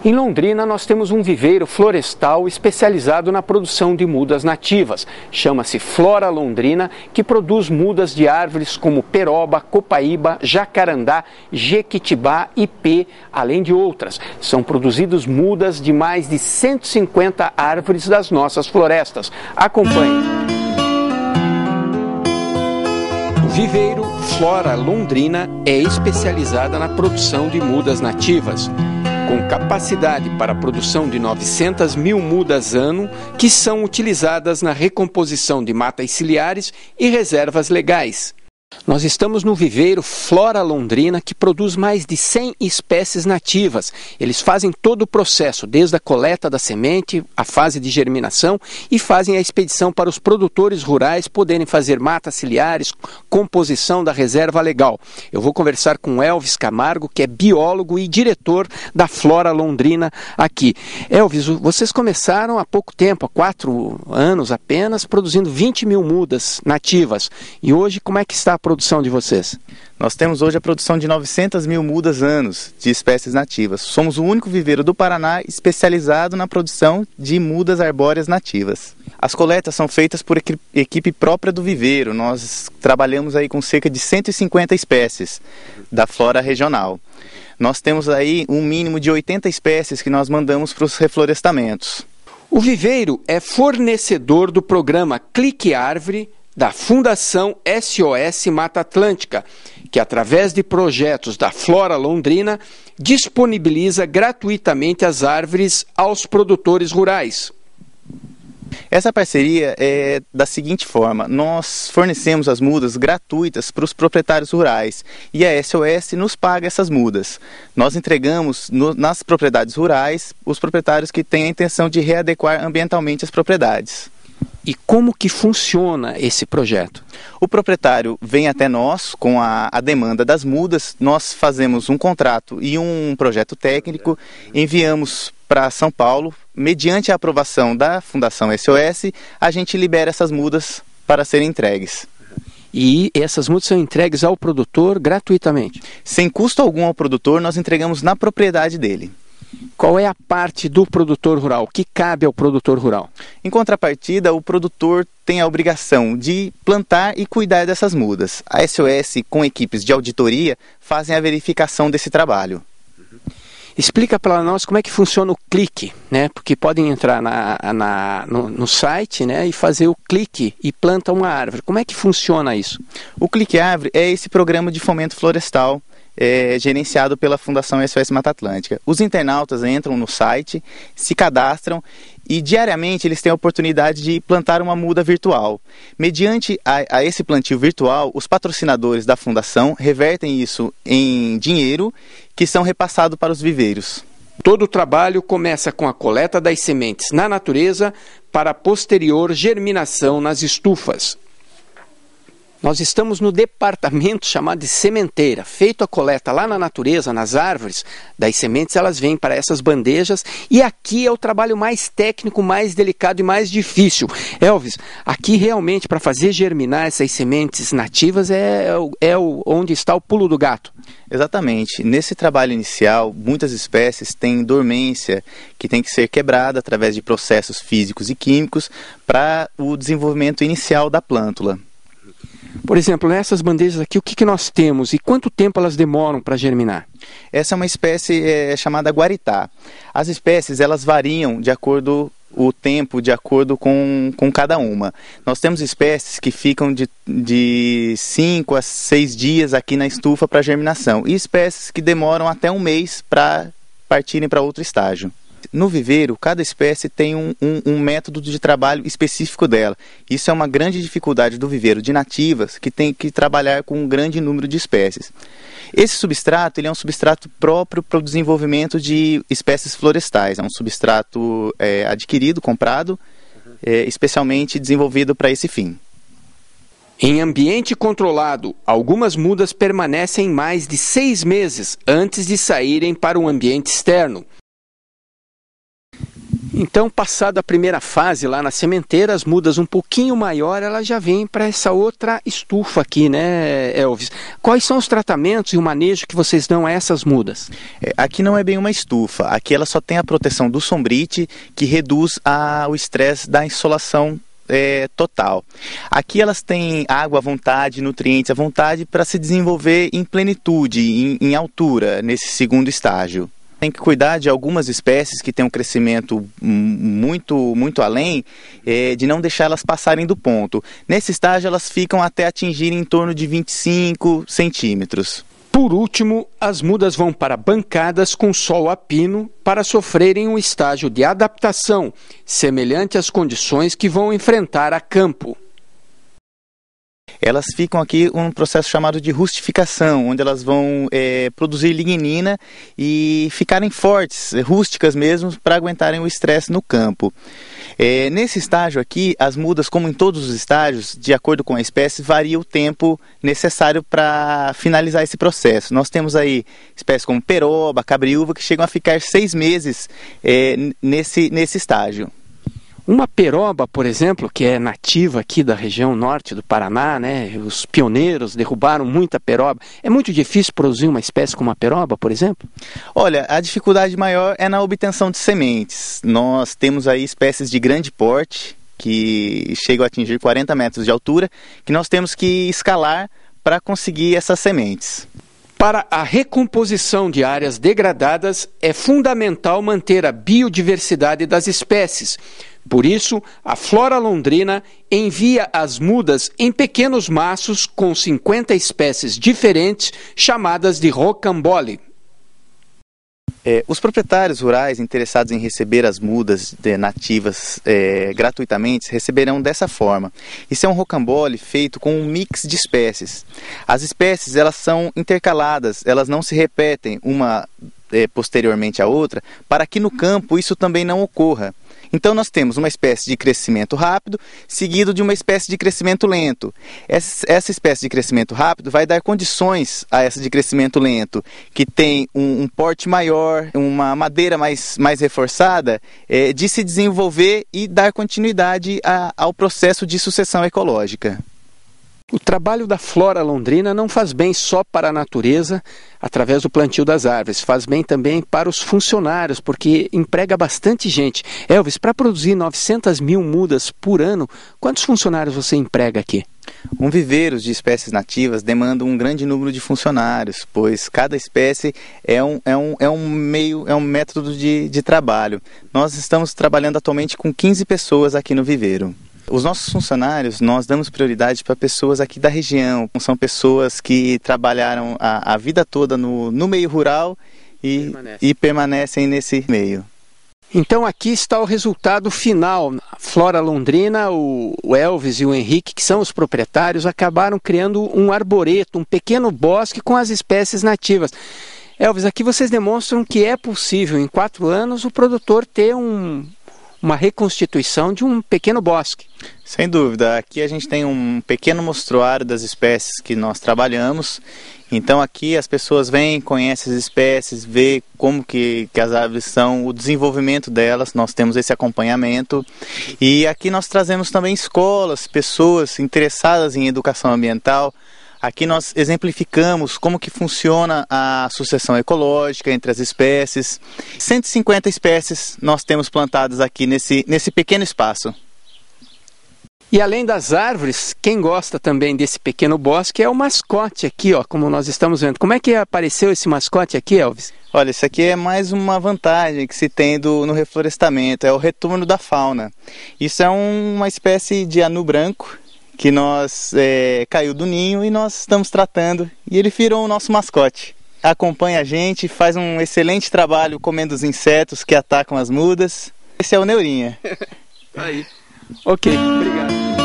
Em Londrina, nós temos um viveiro florestal especializado na produção de mudas nativas. Chama-se Flora Londrina, que produz mudas de árvores como peroba, copaíba, jacarandá, jequitibá, ipê, além de outras. São produzidas mudas de mais de 150 árvores das nossas florestas. Acompanhe. O viveiro Flora Londrina é especializada na produção de mudas nativas, com capacidade para a produção de 900 mil mudas ano, que são utilizadas na recomposição de matas ciliares e reservas legais. Nós estamos no viveiro Flora Londrina, que produz mais de 100 espécies nativas. Eles fazem todo o processo, desde a coleta da semente, a fase de germinação, e fazem a expedição para os produtores rurais poderem fazer matas ciliares, composição da reserva legal. Eu vou conversar com Elvis Camargo, que é biólogo e diretor da Flora Londrina aqui. Elvis, vocês começaram há pouco tempo, há 4 anos apenas, produzindo 20 mil mudas nativas. E hoje, como é que está a produção de vocês? Nós temos hoje a produção de 900 mil mudas anos de espécies nativas. Somos o único viveiro do Paraná especializado na produção de mudas arbóreas nativas. As coletas são feitas por equipe própria do viveiro. Nós trabalhamos aí com cerca de 150 espécies da flora regional. Nós temos aí um mínimo de 80 espécies que nós mandamos para os reflorestamentos. O viveiro é fornecedor do programa Clique Árvore da Fundação SOS Mata Atlântica, que através de projetos da Flora Londrina disponibiliza gratuitamente as árvores aos produtores rurais. Essa parceria é da seguinte forma: nós fornecemos as mudas gratuitas para os proprietários rurais e a SOS nos paga essas mudas. Nós entregamos nas propriedades rurais os proprietários que têm a intenção de readequar ambientalmente as propriedades. E como que funciona esse projeto? O proprietário vem até nós com a demanda das mudas, nós fazemos um contrato e um projeto técnico, enviamos para São Paulo, mediante a aprovação da Fundação SOS, a gente libera essas mudas para serem entregues. E essas mudas são entregues ao produtor gratuitamente? Sem custo algum ao produtor, nós entregamos na propriedade dele. Qual é a parte do produtor rural? O que cabe ao produtor rural? Em contrapartida, o produtor tem a obrigação de plantar e cuidar dessas mudas. A SOS, com equipes de auditoria, fazem a verificação desse trabalho. Explica para nós como é que funciona o clique, né? Porque podem entrar no site, né, e fazer o clique e planta uma árvore. Como é que funciona isso? O Clique Árvore é esse programa de fomento florestal gerenciado pela Fundação SOS Mata Atlântica. Os internautas entram no site, se cadastram e diariamente eles têm a oportunidade de plantar uma muda virtual. Mediante a esse plantio virtual, os patrocinadores da Fundação revertem isso em dinheiro que são repassados para os viveiros. Todo o trabalho começa com a coleta das sementes na natureza para a posterior germinação nas estufas. Nós estamos no departamento chamado de sementeira. Feito a coleta lá na natureza, nas árvores, das sementes elas vêm para essas bandejas e aqui é o trabalho mais técnico, mais delicado e mais difícil. Elvis, aqui realmente para fazer germinar essas sementes nativas onde está o pulo do gato. Exatamente. Nesse trabalho inicial, muitas espécies têm dormência que tem que ser quebrada através de processos físicos e químicos para o desenvolvimento inicial da plântula. Por exemplo, nessas bandejas aqui, o que nós temos e quanto tempo elas demoram para germinar? Essa é uma espécie chamada guaritá. As espécies elas variam de acordo o tempo, de acordo com cada uma. Nós temos espécies que ficam de 5 a 6 dias aqui na estufa para germinação e espécies que demoram até 1 mês para partirem para outro estágio. No viveiro, cada espécie tem um método de trabalho específico dela. Isso é uma grande dificuldade do viveiro de nativas, que tem que trabalhar com um grande número de espécies. Esse substrato ele é um substrato próprio para o desenvolvimento de espécies florestais. É um substrato adquirido, comprado, especialmente desenvolvido para esse fim. Em ambiente controlado, algumas mudas permanecem mais de 6 meses antes de saírem para o ambiente externo. Então, passada a primeira fase lá na sementeira, as mudas um pouquinho maior, ela já vem para essa outra estufa aqui, né, Elvis? Quais são os tratamentos e o manejo que vocês dão a essas mudas? Aqui não é bem uma estufa, aqui ela só tem a proteção do sombrite, que reduz o estresse da insolação total. Aqui elas têm água à vontade, nutrientes à vontade para se desenvolver em plenitude, em altura, nesse segundo estágio. Tem que cuidar de algumas espécies que têm um crescimento muito além, de não deixar elas passarem do ponto. Nesse estágio elas ficam até atingirem em torno de 25 centímetros. Por último, as mudas vão para bancadas com solo a pino para sofrerem um estágio de adaptação, semelhante às condições que vão enfrentar a campo. Elas ficam aqui um processo chamado de rustificação, onde elas vão produzir lignina e ficarem fortes, rústicas mesmo, para aguentarem o estresse no campo. Nesse estágio aqui, as mudas, como em todos os estágios, de acordo com a espécie, varia o tempo necessário para finalizar esse processo. Nós temos aí espécies como peroba, cabriúva, que chegam a ficar 6 meses nesse estágio. Uma peroba, por exemplo, que é nativa aqui da região norte do Paraná, né? Os pioneiros derrubaram muita peroba. É muito difícil produzir uma espécie como a peroba, por exemplo? Olha, a dificuldade maior é na obtenção de sementes. Nós temos aí espécies de grande porte, que chegam a atingir 40 metros de altura, que nós temos que escalar para conseguir essas sementes. Para a recomposição de áreas degradadas, é fundamental manter a biodiversidade das espécies. Por isso, a Flora Londrina envia as mudas em pequenos maços com 50 espécies diferentes, chamadas de rocambole. Os proprietários rurais interessados em receber as mudas nativas gratuitamente receberão dessa forma. Isso é um rocambole feito com um mix de espécies. As espécies elas são intercaladas, elas não se repetem uma posteriormente à outra, para que no campo isso também não ocorra. Então nós temos uma espécie de crescimento rápido, seguido de uma espécie de crescimento lento. Essa espécie de crescimento rápido vai dar condições a essa de crescimento lento, que tem um porte maior, uma madeira mais reforçada, de se desenvolver e dar continuidade ao processo de sucessão ecológica. O trabalho da Flora Londrina não faz bem só para a natureza, através do plantio das árvores, faz bem também para os funcionários, porque emprega bastante gente. Elvis, para produzir 900 mil mudas por ano, quantos funcionários você emprega aqui? Um viveiro de espécies nativas demanda um grande número de funcionários, pois cada espécie é um método de trabalho. Nós estamos trabalhando atualmente com 15 pessoas aqui no viveiro. Os nossos funcionários, nós damos prioridade para pessoas aqui da região. São pessoas que trabalharam a vida toda no meio rural e permanecem nesse meio. Então aqui está o resultado final. A Flora Londrina, o Elvis e o Henrique, que são os proprietários, acabaram criando um arboreto, um pequeno bosque com as espécies nativas. Elvis, aqui vocês demonstram que é possível, em 4 anos, o produtor ter uma reconstituição de um pequeno bosque. Sem dúvida, aqui a gente tem um pequeno mostruário das espécies que nós trabalhamos. Então aqui as pessoas vêm, conhecem as espécies, vê como que as árvores são, o desenvolvimento delas, nós temos esse acompanhamento. E aqui nós trazemos também escolas, pessoas interessadas em educação ambiental. Aqui nós exemplificamos como que funciona a sucessão ecológica entre as espécies. 150 espécies nós temos plantadas aqui nesse pequeno espaço. E além das árvores, quem gosta também desse pequeno bosque é o mascote aqui, ó, como nós estamos vendo. Como é que apareceu esse mascote aqui, Elvis? Olha, isso aqui é mais uma vantagem que se tem no reflorestamento, é o retorno da fauna. Isso é uma espécie de anu branco, que caiu do ninho e nós estamos tratando, e ele virou o nosso mascote. Acompanha a gente, faz um excelente trabalho comendo os insetos que atacam as mudas. Esse é o Neurinha. Aí. Ok, obrigado.